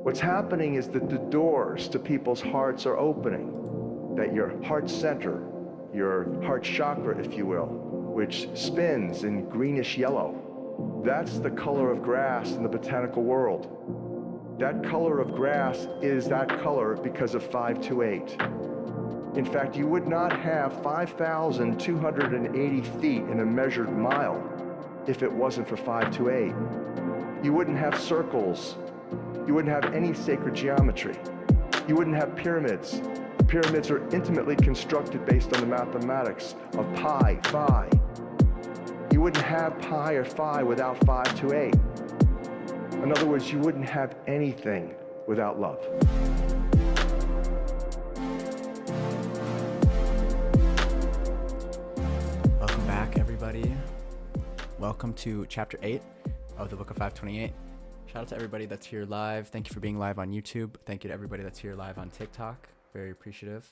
What's happening is that the doors to people's hearts are opening, that your heart center, your heart chakra, if you will, which spins in greenish yellow, that's the color of grass in the botanical world. That color of grass is that color because of 528. In fact, you would not have 5,280 feet in a measured mile if it wasn't for 528. You wouldn't have circles. You wouldn't have any sacred geometry. You wouldn't have pyramids. Pyramids are intimately constructed based on the mathematics of pi, phi. You wouldn't have pi or phi without 528. In other words, you wouldn't have anything without love. Welcome back, everybody. Welcome to Chapter 8 of the Book of 528. Shout out to everybody that's here live. Thank you for being live on YouTube. Thank you to everybody that's here live on TikTok. Very appreciative.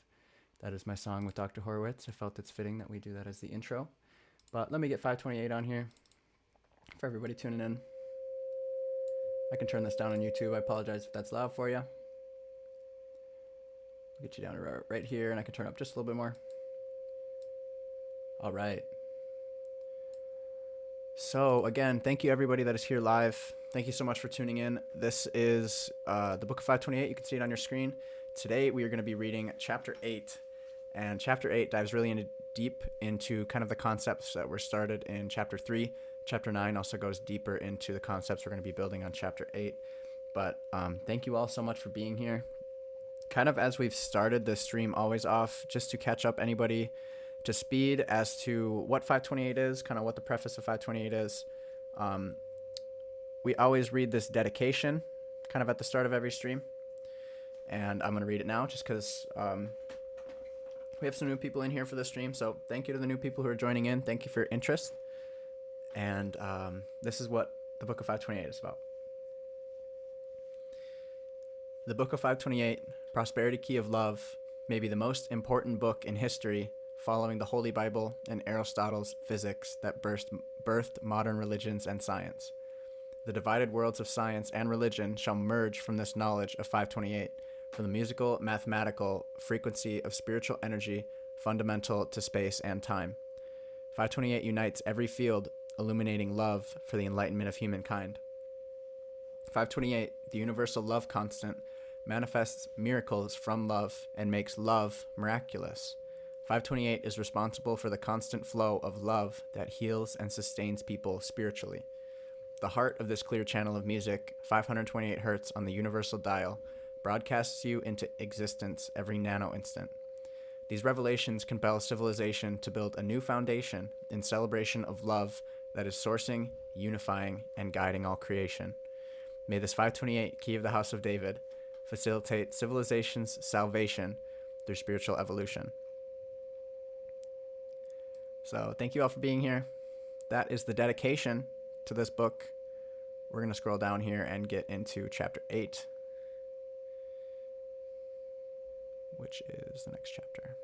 That is my song with Dr. Horowitz. I felt it's fitting that we do that as the intro. But let me get 528 on here for everybody tuning in. I can turn this down on YouTube. I apologize if that's loud for you. I'll get you down to right here, and I can turn up just a little bit more. All right. So again, thank you everybody that is here live. Thank you so much for tuning in. This is the Book of 528. You can see it on your screen. Today we are going to be reading Chapter 8. And Chapter 8 dives really deep into kind of the concepts that were started in Chapter 3. Chapter 9 also goes deeper into the concepts we're going to be building on Chapter 8. But thank you all so much for being here. Kind of as we've started the stream always off, just to catch up anybody to speed as to what 528 is, kind of what the preface of 528 is. We always read this dedication kind of at the start of every stream. And I'm going to read it now just because we have some new people in here for the stream. So thank you to the new people who are joining in. Thank you for your interest. And this is what the Book of 528 is about. The Book of 528, Prosperity Key of Love, may be the most important book in history following the Holy Bible and Aristotle's physics that birthed modern religions and science. The divided worlds of science and religion shall merge from this knowledge of 528, from the musical, mathematical frequency of spiritual energy fundamental to space and time. 528 unites every field, illuminating love for the enlightenment of humankind. 528, the universal love constant, manifests miracles from love and makes love miraculous. 528 is responsible for the constant flow of love that heals and sustains people spiritually. The heart of this clear channel of music, 528 hertz on the universal dial, broadcasts you into existence every nano instant. These revelations compel civilization to build a new foundation in celebration of love that is sourcing, unifying, and guiding all creation. May this 528 key of the House of David facilitate civilization's salvation through spiritual evolution. So thank you all for being here. That is the dedication to this book. We're going to scroll down here and get into Chapter 8, which is the next chapter.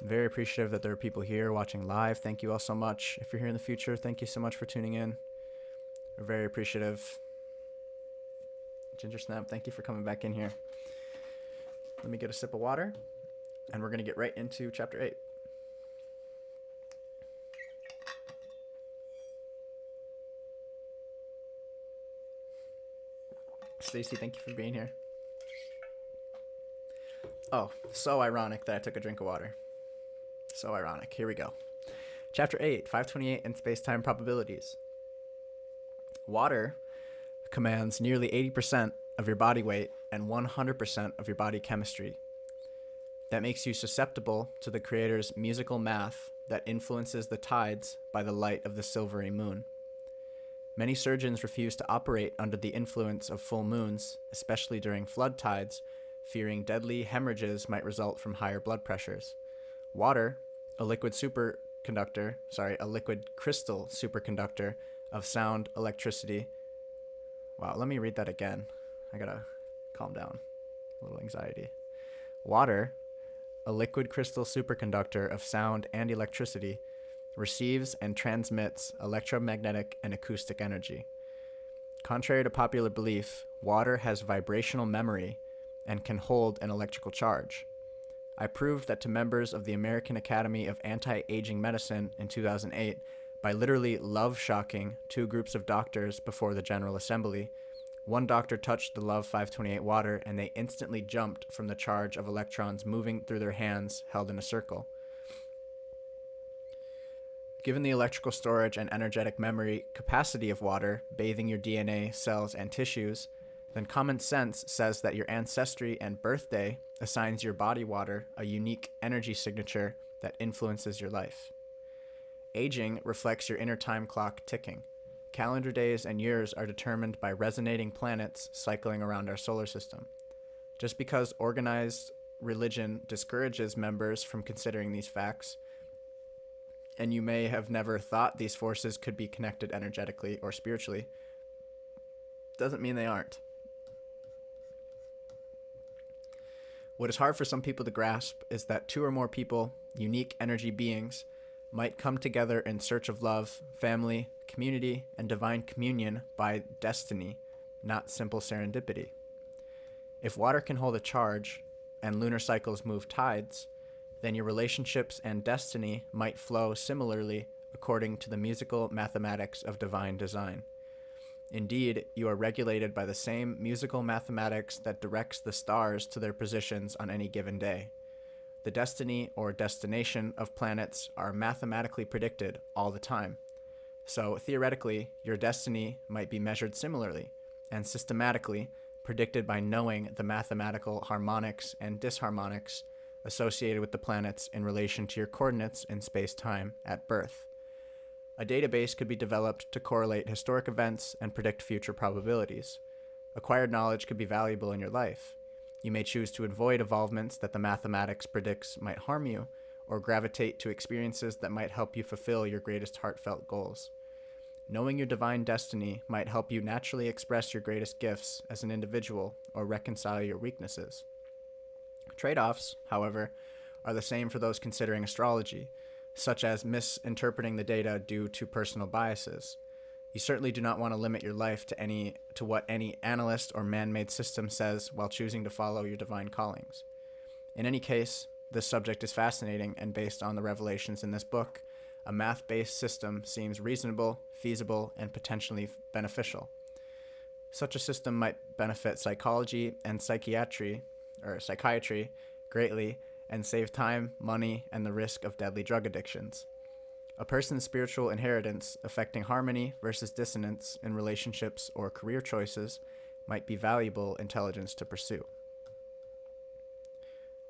Very appreciative that there are people here watching live. Thank you all so much. If you're here in the future, thank you so much for tuning in. We're very appreciative. Ginger Snap, thank you for coming back in here. Let me get a sip of water, and we're going to get right into Chapter 8. Stacy, thank you for being here. Oh, so ironic that I took a drink of water. So ironic. Here we go. Chapter 8, 528 and Space-Time Probabilities. Water commands nearly 80% of your body weight and 100% of your body chemistry. That makes you susceptible to the Creator's musical math that influences the tides by the light of the silvery moon. Many surgeons refuse to operate under the influence of full moons, especially during flood tides, fearing deadly hemorrhages might result from higher blood pressures. Water, a liquid crystal superconductor of sound electricity. Wow, let me read that again. I gotta calm down. A little anxiety. Water, a liquid crystal superconductor of sound and electricity, receives and transmits electromagnetic and acoustic energy. Contrary to popular belief, water has vibrational memory and can hold an electrical charge. I proved that to members of the American Academy of Anti-Aging Medicine in 2008 by literally love shocking two groups of doctors before the General Assembly. One doctor touched the Love 528 water and they instantly jumped from the charge of electrons moving through their hands held in a circle. Given the electrical storage and energetic memory capacity of water, bathing your DNA, cells, and tissues, then common sense says that your ancestry and birthday assigns your body water a unique energy signature that influences your life. Aging reflects your inner time clock ticking. Calendar days and years are determined by resonating planets cycling around our solar system. Just because organized religion discourages members from considering these facts, and you may have never thought these forces could be connected energetically or spiritually, doesn't mean they aren't. What is hard for some people to grasp is that two or more people, unique energy beings, might come together in search of love, family, community, and divine communion by destiny, not simple serendipity. If water can hold a charge and lunar cycles move tides, then your relationships and destiny might flow similarly according to the musical mathematics of divine design. Indeed, you are regulated by the same musical mathematics that directs the stars to their positions on any given day. The destiny or destination of planets are mathematically predicted all the time. So theoretically, your destiny might be measured similarly and systematically predicted by knowing the mathematical harmonics and disharmonics associated with the planets in relation to your coordinates in space-time at birth. A database could be developed to correlate historic events and predict future probabilities. Acquired knowledge could be valuable in your life. You may choose to avoid evolvements that the mathematics predicts might harm you, or gravitate to experiences that might help you fulfill your greatest heartfelt goals. Knowing your divine destiny might help you naturally express your greatest gifts as an individual or reconcile your weaknesses. Trade-offs, however, are the same for those considering astrology, such as misinterpreting the data due to personal biases. You certainly do not want to limit your life to what any analyst or man-made system says while choosing to follow your divine callings. In any case, this subject is fascinating, and based on the revelations in this book, a math-based system seems reasonable, feasible, and potentially beneficial. Such a system might benefit psychology and psychiatry greatly and save time, money, and the risk of deadly drug addictions. A person's spiritual inheritance affecting harmony versus dissonance in relationships or career choices might be valuable intelligence to pursue.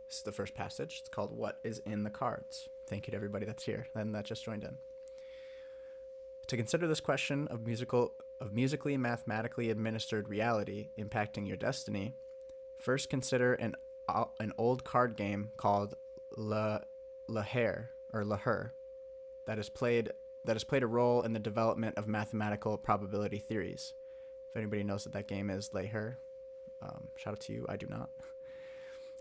This is the first passage. It's called What is in the Cards? Thank you to everybody that's here and that just joined in. To consider this question of musically mathematically administered reality impacting your destiny, first consider an old card game called La Hare that has played a role in the development of mathematical probability theories. If anybody knows what that game is, La Hare, shout out to you. I do not.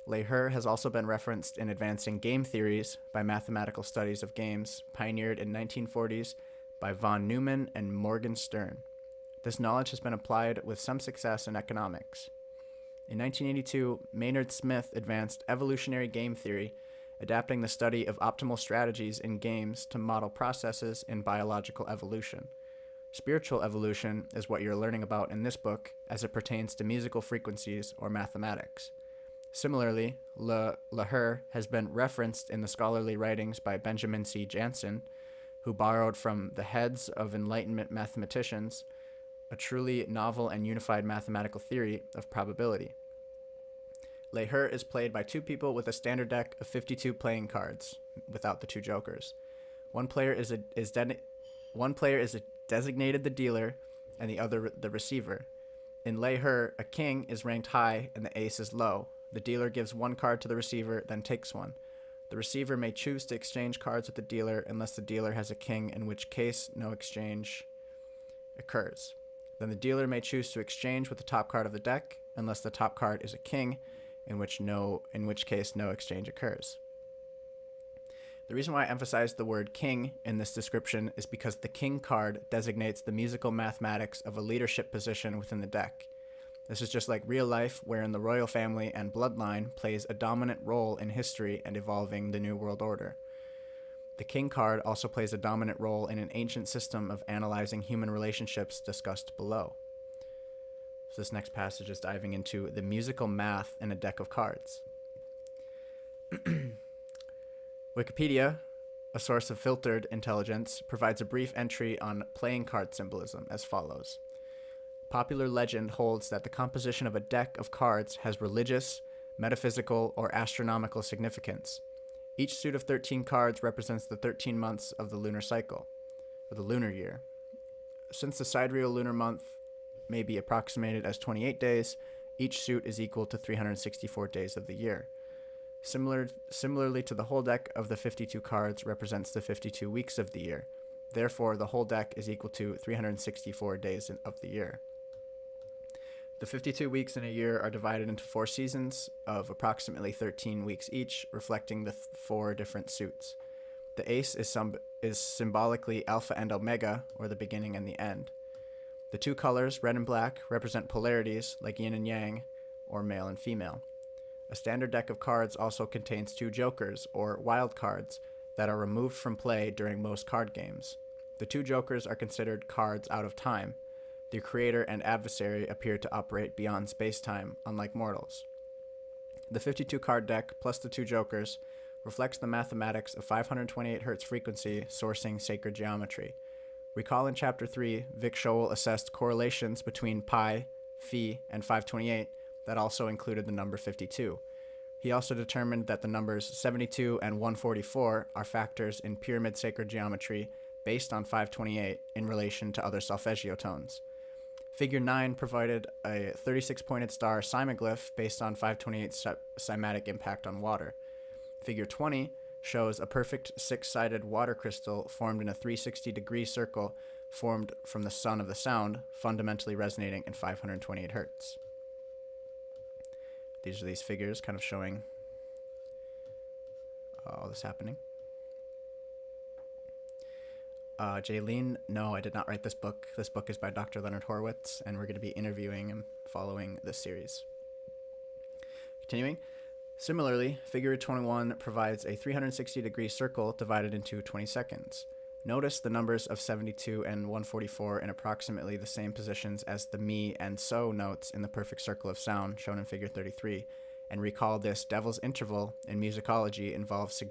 La Hare has also been referenced in advancing game theories by mathematical studies of games pioneered in 1940s by von Neumann and Morgan Stern. This knowledge has been applied with some success in economics. In 1982, Maynard Smith advanced evolutionary game theory, adapting the study of optimal strategies in games to model processes in biological evolution. Spiritual evolution is what you're learning about in this book as it pertains to musical frequencies or mathematics. Similarly, La Hare has been referenced in the scholarly writings by Benjamin C. Jansen, who borrowed from the heads of Enlightenment mathematicians a truly novel and unified mathematical theory of probability. La Hare is played by two people with a standard deck of 52 playing cards, without the two jokers. One player is designated the dealer, and the other the receiver. In La Hare, a king is ranked high and the ace is low. The dealer gives one card to the receiver, then takes one. The receiver may choose to exchange cards with the dealer unless the dealer has a king, in which case no exchange occurs. Then the dealer may choose to exchange with the top card of the deck unless the top card is a king, in which case no exchange occurs. The reason why I emphasize the word king in this description is because the king card designates the musical mathematics of a leadership position within the deck. This is just like real life, wherein the royal family and bloodline plays a dominant role in history and evolving the New World Order. The king card also plays a dominant role in an ancient system of analyzing human relationships discussed below. So this next passage is diving into the musical math in a deck of cards. Wikipedia, a source of filtered intelligence, provides a brief entry on playing card symbolism as follows. Popular legend holds that the composition of a deck of cards has religious, metaphysical, or astronomical significance. Each suit of 13 cards represents the 13 months of the lunar cycle, or the lunar year. Since the sidereal lunar month may be approximated as 28 days, each suit is equal to 364 days of the year. Similarly to the whole deck of the 52 cards represents the 52 weeks of the year. Therefore, the whole deck is equal to 364 days of the year. The 52 weeks in a year are divided into 4 seasons of approximately 13 weeks each, reflecting the 4 different suits. The ace is symbolically alpha and omega, or the beginning and the end. The 2 colors, red and black, represent polarities like yin and yang, or male and female. A standard deck of cards also contains 2 jokers, or wild cards, that are removed from play during most card games. The 2 jokers are considered cards out of time. The creator and adversary appear to operate beyond space-time, unlike mortals. The 52 card deck, plus the 2 jokers, reflects the mathematics of 528 Hz frequency sourcing sacred geometry. Recall in Chapter 3, Vic Scholl assessed correlations between pi, phi, and 528 that also included the number 52. He also determined that the numbers 72 and 144 are factors in pyramid sacred geometry based on 528 in relation to other solfeggio tones. Figure 9 provided a 36-pointed star cymoglyph based on 528's cymatic impact on water. Figure 20 shows a perfect 6-sided water crystal formed in a 360-degree circle formed from the sun of the sound, fundamentally resonating in 528 Hz. These are these figures kind of showing all this happening. Jaylene, no, I did not write this book. This book is by Dr. Leonard Horowitz, and we're going to be interviewing him following this series. Continuing. Similarly, figure 21 provides a 360-degree circle divided into 20 seconds. Notice the numbers of 72 and 144 in approximately the same positions as the mi and so notes in the perfect circle of sound shown in figure 33, and recall this devil's interval in musicology involves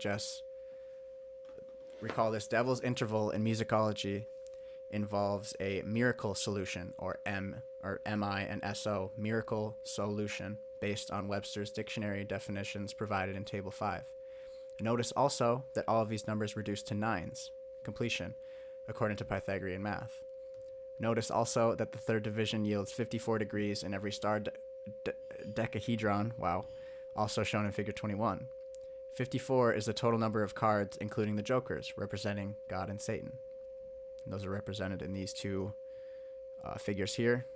a miracle solution, or MI and SO, miracle solution, based on Webster's dictionary definitions provided in Table 5. Notice also that all of these numbers reduce to 9s, completion, according to Pythagorean math. Notice also that the third division yields 54 degrees in every star decahedron, also shown in figure 21. 54 is the total number of cards, including the jokers, representing God and Satan. And those are represented in these 2 figures here.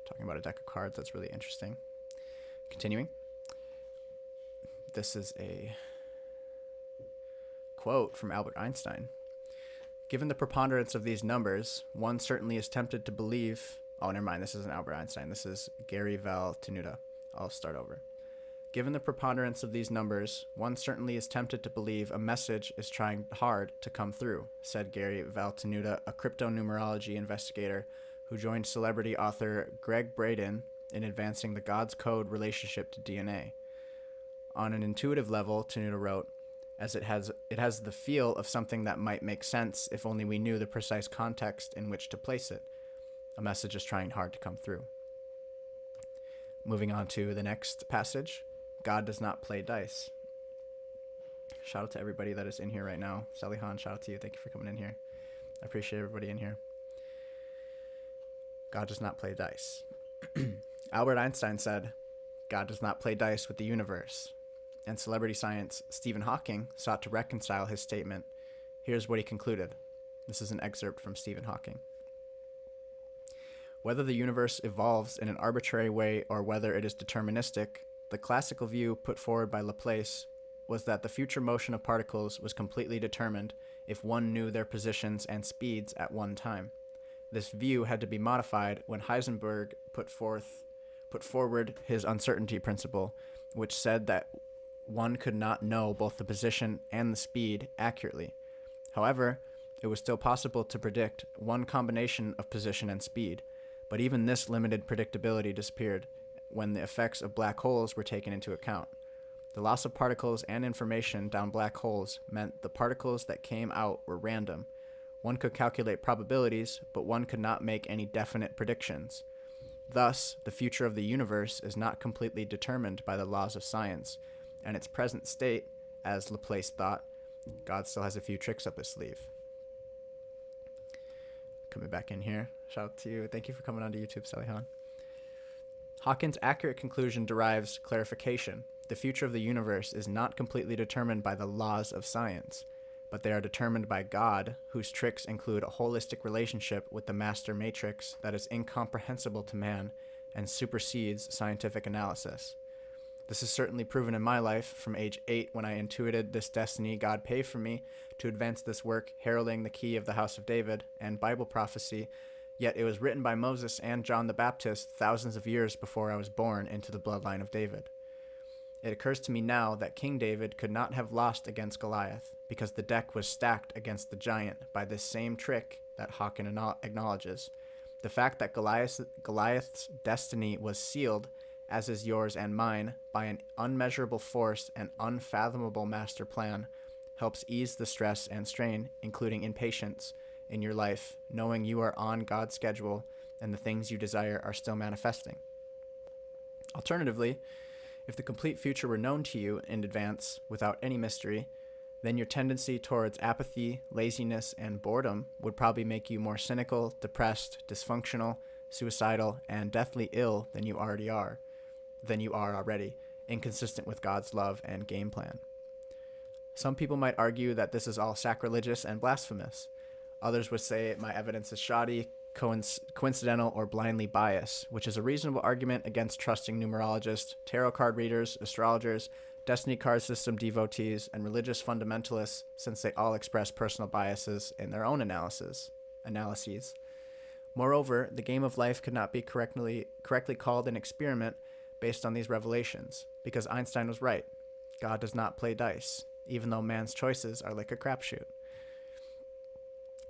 Talking about a deck of cards, that's really interesting. Continuing. This is a quote from Albert Einstein. Given the preponderance of these numbers, one certainly is tempted to believe... Oh, never mind. This isn't Albert Einstein. This is Gary Val Tenuta. I'll start over. Given the preponderance of these numbers, one certainly is tempted to believe a message is trying hard to come through, said Gary Val Tenuta, a cryptonumerology investigator who joined celebrity author Greg Braden in advancing the God's Code relationship to DNA. On an intuitive level, Tenuta wrote, as it has the feel of something that might make sense if only we knew the precise context in which to place it. A message is trying hard to come through. Moving on to the next passage. God does not play dice. Shout out to everybody that is in here right now. Sally Han, shout out to you. Thank you for coming in here. I appreciate everybody in here. God does not play dice. Albert Einstein said, God does not play dice with the universe. And celebrity science Stephen Hawking sought to reconcile his statement. Here's what he concluded. This is an excerpt from Stephen Hawking. Whether the universe evolves in an arbitrary way or whether it is deterministic, the classical view put forward by Laplace was that the future motion of particles was completely determined if one knew their positions and speeds at one time. This view had to be modified when Heisenberg put forward his uncertainty principle, which said that one could not know both the position and the speed accurately. However, it was still possible to predict one combination of position and speed, but even this limited predictability disappeared when the effects of black holes were taken into account. The loss of particles and information down black holes meant the particles that came out were random. One could calculate probabilities, but one could not make any definite predictions. Thus, the future of the universe is not completely determined by the laws of science, and its present state, as Laplace thought, God still has a few tricks up his sleeve. Coming back in here, shout out to you. Thank you for coming onto YouTube, Salihan. Hawkins' accurate conclusion derives clarification. The future of the universe is not completely determined by the laws of science, but they are determined by God, whose tricks include a holistic relationship with the master matrix that is incomprehensible to man and supersedes scientific analysis. This is certainly proven in my life from age 8 when I intuited this destiny God paved for me to advance this work heralding the key of the House of David and Bible prophecy, yet it was written by Moses and John the Baptist thousands of years before I was born into the bloodline of David. It occurs to me now that King David could not have lost against Goliath because the deck was stacked against the giant by this same trick that Hawkins acknowledges. The fact that Goliath's destiny was sealed, as is yours and mine, by an unmeasurable force and unfathomable master plan, helps ease the stress and strain, including impatience, in your life, knowing you are on God's schedule and the things you desire are still manifesting. Alternatively, if the complete future were known to you in advance without any mystery, then your tendency towards apathy, laziness, and boredom would probably make you more cynical, depressed, dysfunctional, suicidal, and deathly ill than you are already, inconsistent with God's love and game plan. Some people might argue that this is all sacrilegious and blasphemous. Others would say my evidence is shoddy, coincidental, or blindly biased, which is a reasonable argument against trusting numerologists, tarot card readers, astrologers, destiny card system devotees, and religious fundamentalists, since they all express personal biases in their own analyses. Moreover, the game of life could not be correctly called an experiment based on these revelations, because Einstein was right. God does not play dice, even though man's choices are like a crapshoot.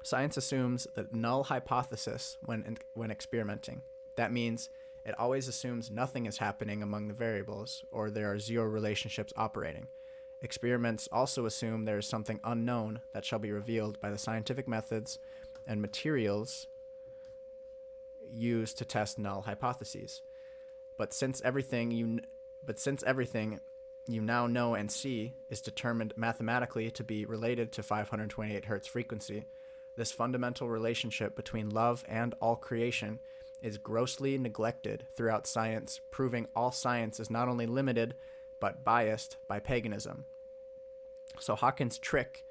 Science assumes the null hypothesis when experimenting. That means it always assumes nothing is happening among the variables, or there are zero relationships operating. Experiments also assume there is something unknown that shall be revealed by the scientific methods and materials used to test null hypotheses. But since everything you now know and see is determined mathematically to be related to 528 Hz frequency, this fundamental relationship between love and all creation is grossly neglected throughout science, proving all science is not only limited, but biased by paganism. So Hawkins' trick,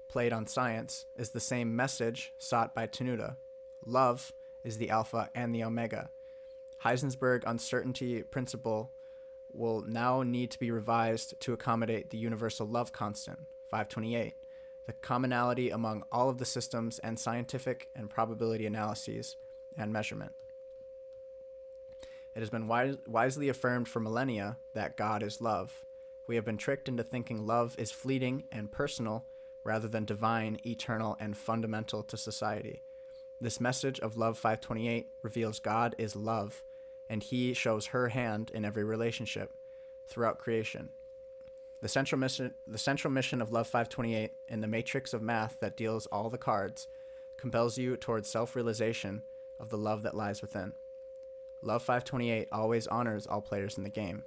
played on science, is the same message sought by Tenuta. Love is the alpha and the omega. Heisenberg's uncertainty principle will now need to be revised to accommodate the universal love constant, 528, the commonality among all of the systems and scientific and probability analyses and measurement. It has been wisely affirmed for millennia that God is love. We have been tricked into thinking love is fleeting and personal rather than divine, eternal, and fundamental to society. This message of Love 528 reveals God is love, and he shows her hand in every relationship throughout creation. The central mission of Love 528 in the matrix of math that deals all the cards compels you towards self-realization of the love that lies within. Love 528 always honors all players in the game.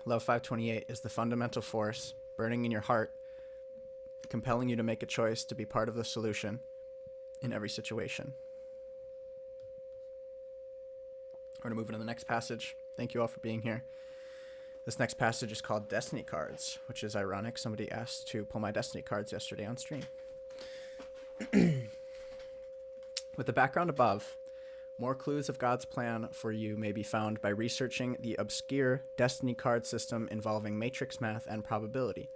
Love 528 is the fundamental force burning in your heart, compelling you to make a choice to be part of the solution in every situation. We're going to move into the next passage. Thank you all for being here. This next passage is called Destiny Cards, which is ironic. Somebody asked to pull my Destiny cards yesterday on stream. With the background above, More clues of God's plan for you may be found by researching the obscure destiny card system involving matrix math and probability.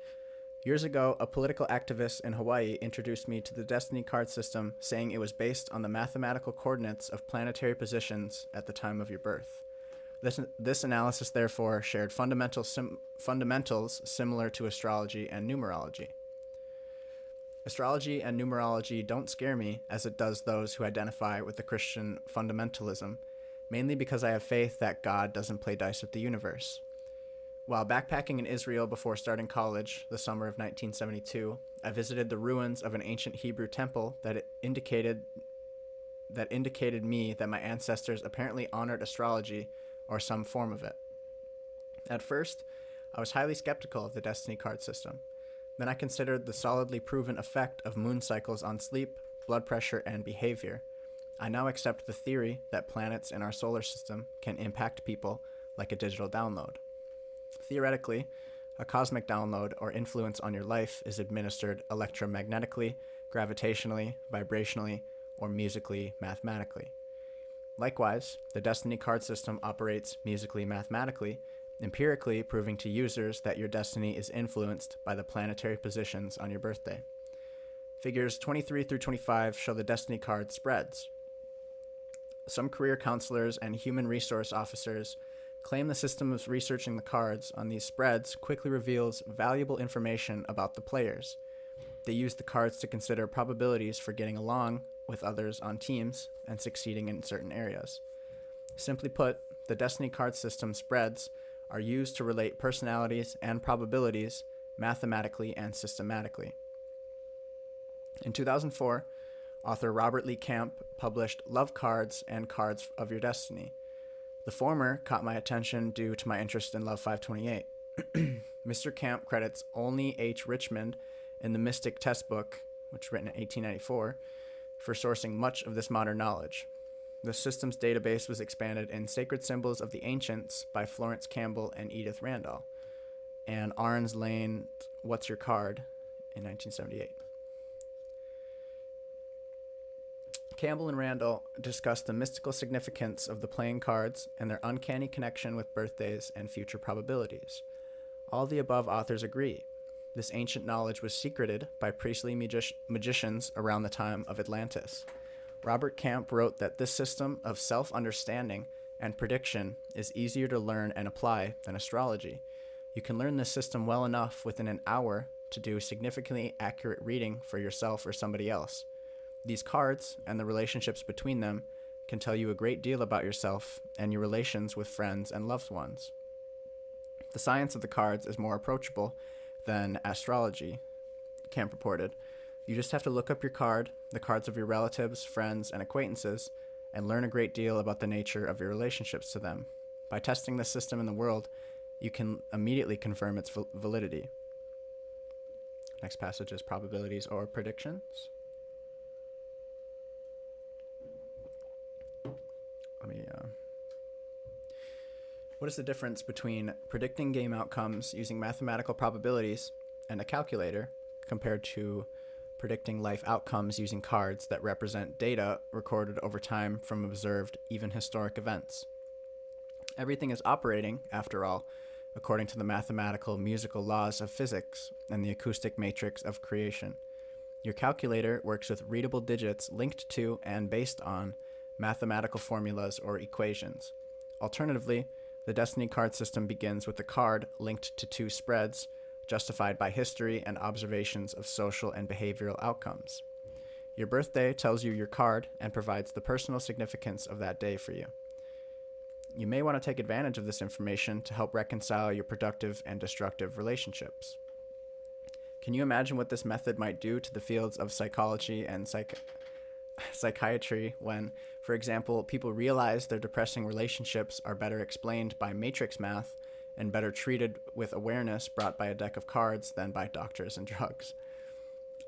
Years ago, a political activist in Hawaii introduced me to the destiny card system, saying it was based on the mathematical coordinates of planetary positions at the time of your birth. This analysis, therefore, shared fundamentals similar to astrology and numerology. Astrology and numerology don't scare me as it does those who identify with the Christian fundamentalism, mainly because I have faith that God doesn't play dice with the universe. While backpacking in Israel before starting college, the summer of 1972, I visited the ruins of an ancient Hebrew temple that indicated me that my ancestors apparently honored astrology or some form of it. At first, I was highly skeptical of the destiny card system. Then I considered the solidly proven effect of moon cycles on sleep, blood pressure, and behavior. I now accept the theory that planets in our solar system can impact people like a digital download. Theoretically, a cosmic download or influence on your life is administered electromagnetically, gravitationally, vibrationally, or musically, mathematically. Likewise, the destiny card system operates musically, mathematically, empirically proving to users that your destiny is influenced by the planetary positions on your birthday. Figures 23 through 25 show the destiny card spreads. Some career counselors and human resource officers claim the system of researching the cards on these spreads quickly reveals valuable information about the players. They use the cards to consider probabilities for getting along with others on teams and succeeding in certain areas. Simply put, the destiny card system spreads are used to relate personalities and probabilities mathematically and systematically. In 2004, author Robert Lee Camp published Love Cards and Cards of Your Destiny. The former caught my attention due to my interest in Love 528. Mr. Camp credits only H. Richmond in the Mystic Test Book, which was written in 1894, for sourcing much of this modern knowledge. The system's database was expanded in Sacred Symbols of the Ancients by Florence Campbell and Edith Randall, and Arns Lane, What's Your Card, in 1978. Campbell and Randall discussed the mystical significance of the playing cards and their uncanny connection with birthdays and future probabilities. All the above authors agree. This ancient knowledge was secreted by priestly magicians around the time of Atlantis. Robert Camp wrote that this system of self-understanding and prediction is easier to learn and apply than astrology. You can learn this system well enough within an hour to do significantly accurate reading for yourself or somebody else. These cards and the relationships between them can tell you a great deal about yourself and your relations with friends and loved ones. The science of the cards is more approachable than astrology, Camp reported. You just have to look up your card, the cards of your relatives, friends, and acquaintances, and learn a great deal about the nature of your relationships to them. By testing the system in the world, you can immediately confirm its validity. Next passage is probabilities or predictions. What is the difference between predicting game outcomes using mathematical probabilities and a calculator compared to predicting life outcomes using cards that represent data recorded over time from observed, even historic events? Everything is operating, after all, according to the mathematical musical laws of physics and the acoustic matrix of creation. Your calculator works with readable digits linked to and based on mathematical formulas or equations. Alternatively, the destiny card system begins with a card linked to two spreads, justified by history and observations of social and behavioral outcomes. Your birthday tells you your card and provides the personal significance of that day for you. You may want to take advantage of this information to help reconcile your productive and destructive relationships. Can you imagine what this method might do to the fields of psychology and psychiatry when, for example, people realize their depressing relationships are better explained by matrix math and better treated with awareness brought by a deck of cards than by doctors and drugs?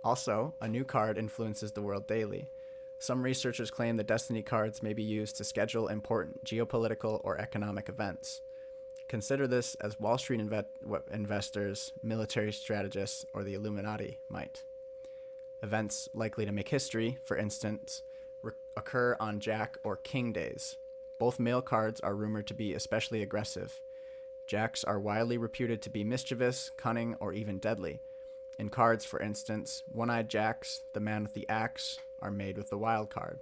Also, a new card influences the world daily. Some researchers claim that destiny cards may be used to schedule important geopolitical or economic events. Consider this as Wall Street investors, military strategists, or the Illuminati might. Events likely to make history, for instance, occur on Jack or King days. Both male cards are rumored to be especially aggressive. Jacks are widely reputed to be mischievous, cunning, or even deadly. In cards, for instance, one-eyed jacks, the man with the axe, are made the wild card.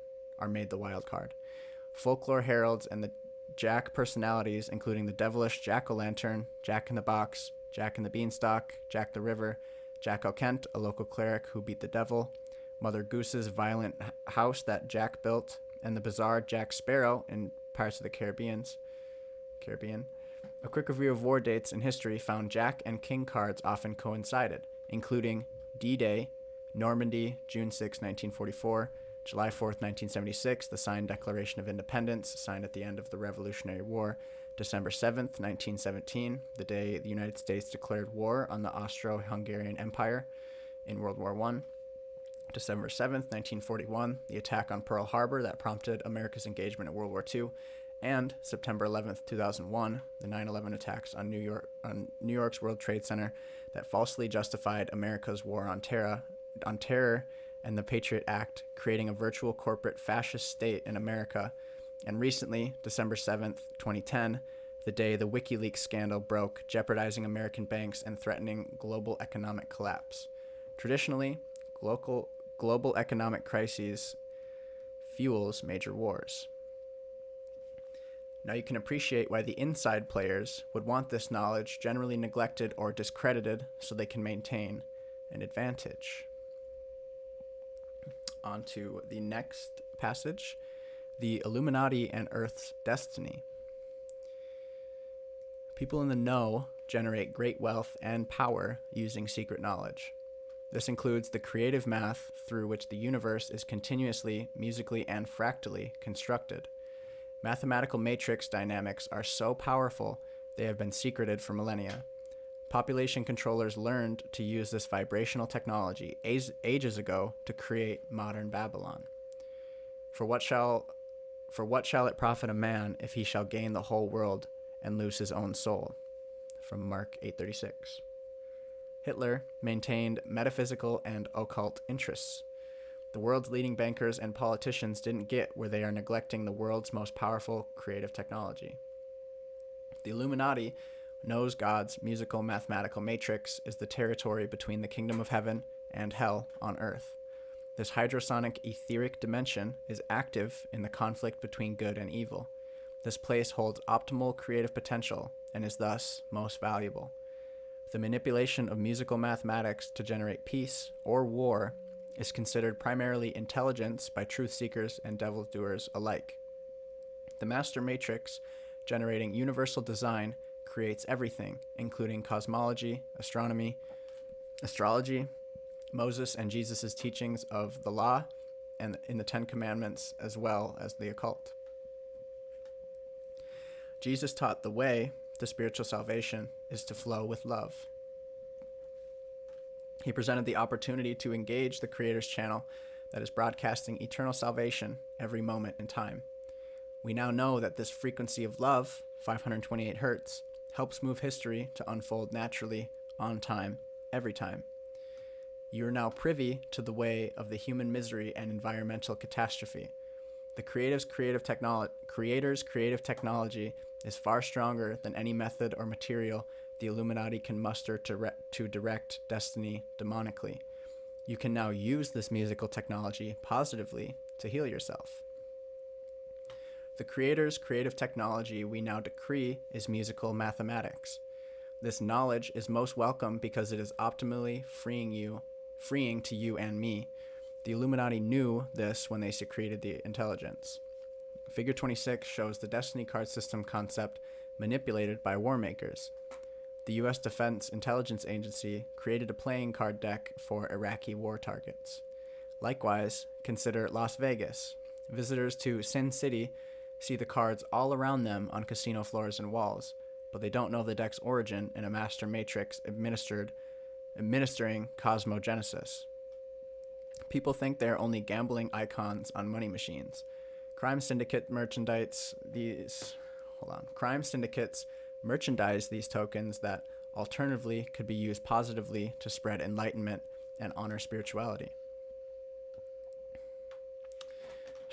Folklore heralds and the Jack personalities, including the devilish Jack-o'-lantern, Jack in the Box, Jack in the Beanstalk, Jack the River, Jack O'Kent, a local cleric who beat the devil, Mother Goose's violent house that Jack built, and the bizarre Jack Sparrow in Pirates of the Caribbean. A quick review of war dates in history found Jack and King cards often coincided, including D-Day, Normandy, June 6, 1944, July 4th, 1976, the signed Declaration of Independence, signed at the end of the Revolutionary War, December 7th, 1917, the day the United States declared war on the Austro-Hungarian Empire in World War I, December 7th, 1941, the attack on Pearl Harbor that prompted America's engagement in World War II, and September 11th, 2001, the 9/11 attacks on New York's World Trade Center that falsely justified America's war on terror and the Patriot Act, creating a virtual corporate fascist state in America. And recently, December 7th, 2010, the day the WikiLeaks scandal broke, jeopardizing American banks and threatening global economic collapse. Traditionally, global economic crises fuels major wars. Now you can appreciate why the inside players would want this knowledge generally neglected or discredited so they can maintain an advantage. On to the next passage, the Illuminati and Earth's destiny. People in the know generate great wealth and power using secret knowledge. This includes the creative math through which the universe is continuously, musically, and fractally constructed. Mathematical matrix dynamics are so powerful they have been secreted for millennia. Population controllers learned to use this vibrational technology ages ago to create modern Babylon. For what shall it profit a man if he shall gain the whole world and lose his own soul? From Mark 8:36. Hitler maintained metaphysical and occult interests. The world's leading bankers and politicians didn't get where they are neglecting the world's most powerful creative technology. The Illuminati knows God's musical mathematical matrix is the territory between the kingdom of heaven and hell on earth. This hydrosonic etheric dimension is active in the conflict between good and evil. This place holds optimal creative potential and is thus most valuable. The manipulation of musical mathematics to generate peace or war is considered primarily intelligence by truth seekers and devil doers alike. The master matrix, generating universal design, creates everything, including cosmology, astronomy, astrology, Moses and Jesus' teachings of the law, and in the Ten Commandments, as well as the occult. Jesus taught the way to spiritual salvation is to flow with love. He presented the opportunity to engage the Creator's channel that is broadcasting eternal salvation every moment in time. We now know that this frequency of love, 528 hertz, helps move history to unfold naturally, on time, every time. You are now privy to the way of the human misery and environmental catastrophe. The Creator's creative technology is far stronger than any method or material the Illuminati can muster to direct destiny demonically. You can now use this musical technology positively to heal yourself. The Creator's creative technology we now decree is musical mathematics. This knowledge is most welcome because it is optimally freeing to you and me. The Illuminati knew this when they secreted the intelligence. Figure 26 shows the Destiny card system concept manipulated by war makers. The U.S. Defense Intelligence Agency created a playing card deck for Iraqi war targets. Likewise, consider Las Vegas. Visitors to Sin City see the cards all around them on casino floors and walls, but they don't know the deck's origin in a master matrix administering cosmogenesis. People think they're only gambling icons on money machines. Crime syndicates merchandise these tokens that alternatively could be used positively to spread enlightenment and honor spirituality.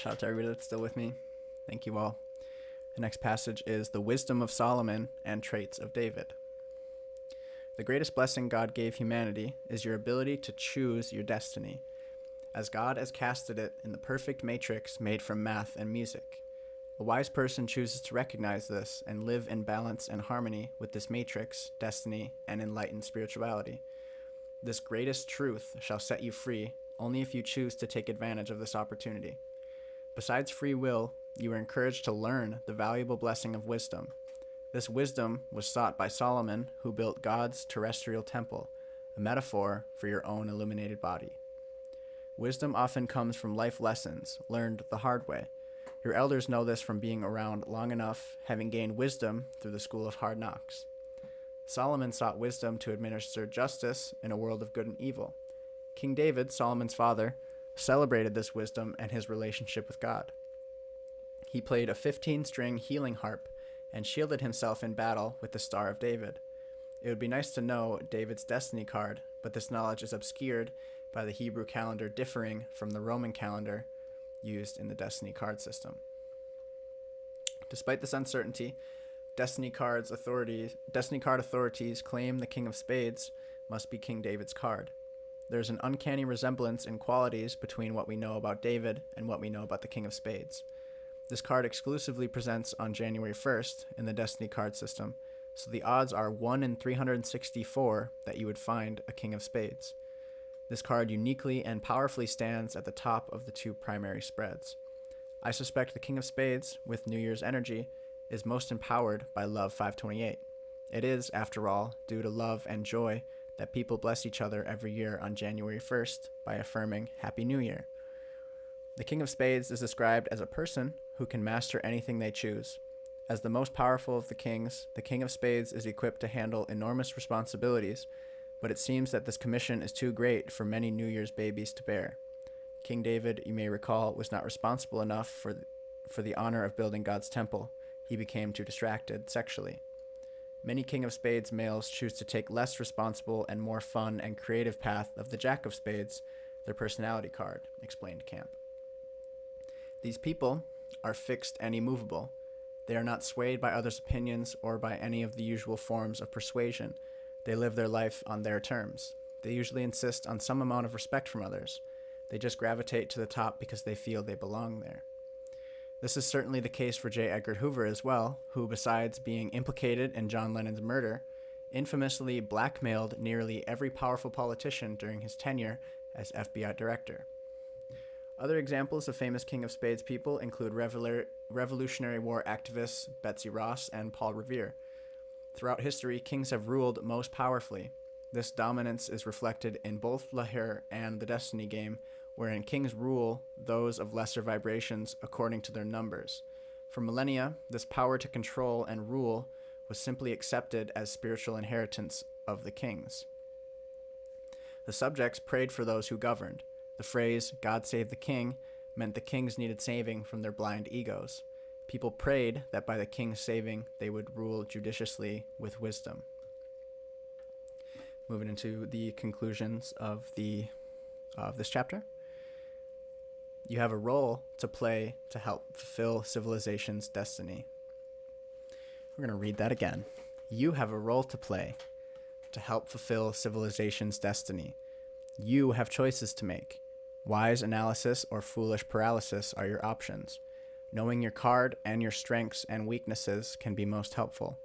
Shout out to everybody that's still with me. Thank you all. The next passage is the wisdom of Solomon and traits of David. The greatest blessing God gave humanity is your ability to choose your destiny, as God has casted it in the perfect matrix made from math and music. A wise person chooses to recognize this and live in balance and harmony with this matrix, destiny, and enlightened spirituality. This greatest truth shall set you free only if you choose to take advantage of this opportunity. Besides free will, you are encouraged to learn the valuable blessing of wisdom. This wisdom was sought by Solomon, who built God's terrestrial temple, a metaphor for your own illuminated body. Wisdom often comes from life lessons learned the hard way. Your elders know this from being around long enough, having gained wisdom through the school of hard knocks. Solomon sought wisdom to administer justice in a world of good and evil. King David, Solomon's father, celebrated this wisdom and his relationship with God. He played a 15-string healing harp and shielded himself in battle with the Star of David. It would be nice to know David's destiny card, but this knowledge is obscured by the Hebrew calendar differing from the Roman calendar used in the destiny card system. Despite this uncertainty, destiny card authorities claim the King of Spades must be King David's card. There's an uncanny resemblance in qualities between what we know about David and what we know about the King of Spades. This card exclusively presents on January 1st in the destiny card system, so the odds are 1 in 364 that you would find a King of Spades. This card uniquely and powerfully stands at the top of the two primary spreads. I suspect the King of Spades, with New Year's energy, is most empowered by Love 528. It is, after all, due to love and joy that people bless each other every year on January 1st by affirming Happy New Year. The King of Spades is described as a person who can master anything they choose. As the most powerful of the kings, the King of Spades is equipped to handle enormous responsibilities, but it seems that this commission is too great for many New Year's babies to bear. King David, you may recall, was not responsible enough for the honor of building God's temple. He became too distracted sexually. Many King of Spades males choose to take less responsible and more fun and creative path of the Jack of Spades, their personality card, explained Camp. These people are fixed and immovable. They are not swayed by others' opinions or by any of the usual forms of persuasion. They live their life on their terms. They usually insist on some amount of respect from others. They just gravitate to the top because they feel they belong there. This is certainly the case for J. Edgar Hoover as well, who, besides being implicated in John Lennon's murder, infamously blackmailed nearly every powerful politician during his tenure as FBI director. Other examples of famous King of Spades people include Revolutionary War activists Betsy Ross and Paul Revere. Throughout history, kings have ruled most powerfully. This dominance is reflected in both Lahir and the Destiny game, wherein kings rule those of lesser vibrations according to their numbers. For millennia, this power to control and rule was simply accepted as spiritual inheritance of the kings. The subjects prayed for those who governed. The phrase, "God save the king," meant the kings needed saving from their blind egos. People prayed that by the king's saving, they would rule judiciously with wisdom. Moving into the conclusions of this chapter. You have a role to play to help fulfill civilization's destiny. We're going to read that again. You have a role to play to help fulfill civilization's destiny. You have choices to make. Wise analysis or foolish paralysis are your options. Knowing your card and your strengths and weaknesses can be most helpful.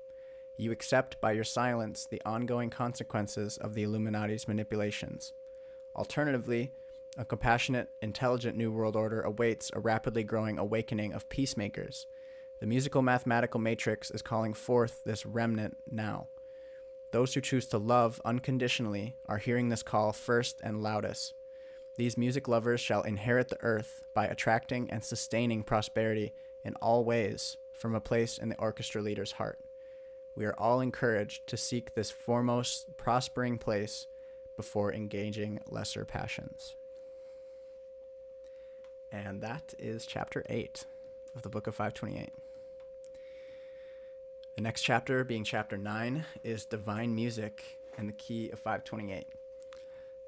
You accept by your silence the ongoing consequences of the Illuminati's manipulations. Alternatively, a compassionate, intelligent New World Order awaits a rapidly growing awakening of peacemakers. The musical mathematical matrix is calling forth this remnant now. Those who choose to love unconditionally are hearing this call first and loudest. These music lovers shall inherit the earth by attracting and sustaining prosperity in all ways from a place in the orchestra leader's heart. We are all encouraged to seek this foremost prospering place before engaging lesser passions. And that is chapter 8 of the book of 528. The next chapter, being chapter 9, is Divine Music and the Key of 528.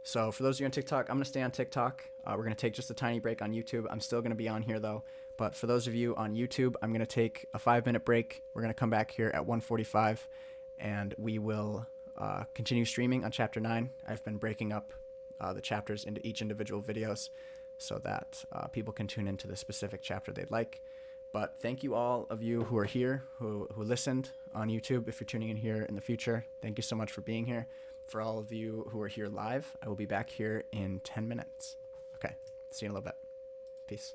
So for those of you on TikTok, I'm going to stay on TikTok. We're going to take just a tiny break on YouTube. I'm still going to be on here though. But for those of you on YouTube, I'm going to take a 5-minute break. We're going to come back here at 1:45 and we will continue streaming on chapter 9. I've been breaking up the chapters into each individual videos so that people can tune into the specific chapter they'd like. But thank you all of you who are here, who listened on YouTube. If you're tuning in here in the future, thank you so much for being here. For all of you who are here live, I will be back here in 10 minutes. Okay, see you in a little bit. Peace.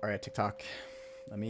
All right, TikTok, let me